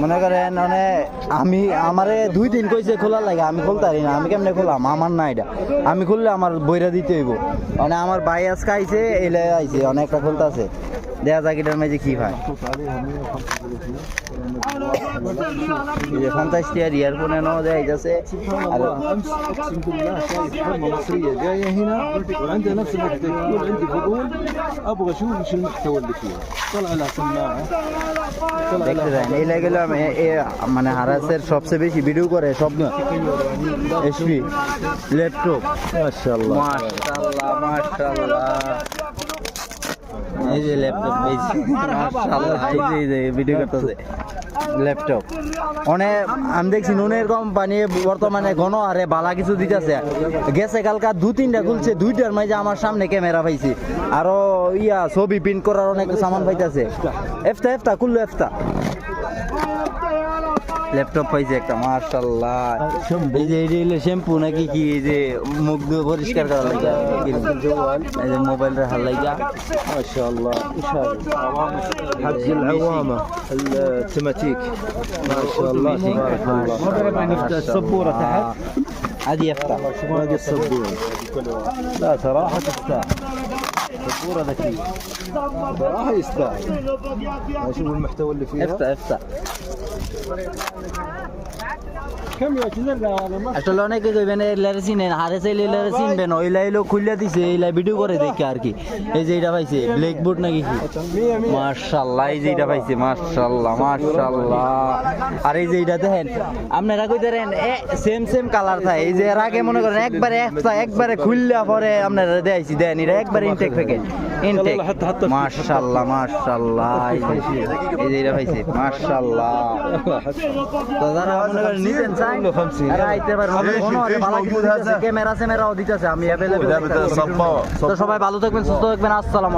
মনে করেন মানে আমি আমারে 2 দিন কইছে খোলা লাগে, আমি খুলতে পারি না। আমি কেমনে খোলাম? আমার না এটা, আমি খুললে আমার বইরা দিতে হইব। মানে আমার ভাই আজকে আইছে, এলে আইছে অনেকটা খুলতাছে, দেখা যাক এটার মাঝে কি হয়। এই যে 50 টিয়ার ইয়ারফোন এনে দেয় যাচ্ছে। আর اقسم بالله شايف حرمه مصريه جايه هنا وعندها نفس الوقت يقول عندي فضول ابغى اشوف ايش المحتوى اللي فيها. طلع لها سماعه طلع দেখতে لها যাই এই লাগলাম মানে হারাসের সবচেয়ে বেশি ভিডিও করে সব এসপি ল্যাপটপ। মাশাআল্লাহ মাশাআল্লাহ মাশাআল্লাহ, এই যে ল্যাপটপ মাশাআল্লাহ, এই যে ভিডিও করতেছে ল্যাপটপ। অনেক আমি দেখছি নুনের কোম্পানি বর্তমানে ঘন আরে বালা কিছু দিতেছে। গেছে কালকা 2-3টা খুলছে, 2টার মাঝে আমার সামনে ক্যামেরা পাইছি, আরো ইয়া ছবি প্রিন্ট করার অনেক সামান পাইতেছে। এফতা কুল্লু এফতা ল্যাপটপ পাইছে একটা মাশাআল্লাহ। এই যে এই যে শ্যাম্পু নাকি কি, এই যে মুখ দিয়ে পরিষ্কার করার লাগে, এই যে মোবাইল রাখার লাগে। ما شاء الله. ايش هذا؟ حق العوامه التماتيك ما شاء الله تبارك الله. السبوره تحت هذه يفتح هذه السبوره. لا صراحه تستاهل سبوره ذكيه صراحه يستاهل. اشوف المحتوى اللي فيها. افتح كم يعتذر هذا ما আসলে অনেকে কইবেন এলারে চিনেন, হারে চাইলে এলারে চিনবেন, ওইলা এলো খুললা দিছে, এইলা ভিডিও করে দেখে আর কি। এই যে এটা পাইছে ব্ল্যাকবোর্ড নাকি কি, মাশাআল্লাহ। এই যে এটা পাইছে মাশাআল্লাহ মাশাআল্লাহ। আর এই যে এটা দেখেন, আপনারা কইতারেন সেম কালার থাকে। এই যে এর আগে মনে করেন একবারে খুললা পরে আপনারা দেখাইছি, দেন এটা একবারে ইনটেক প্যাকেট ইনটেক। মাশাআল্লাহ মাশাআল্লাহ, এই যে এটা পাইছে মাশাআল্লাহ। তো যারা মনে করেন নিতেন চাই আর আইতে পারেন, ক্যামেরাও দিতেছে, আমি অ্যাভেলেবল। তো সবাই ভালো থাকবেন, সুস্থ থাকবেন, আসসালামু আলাইকুম।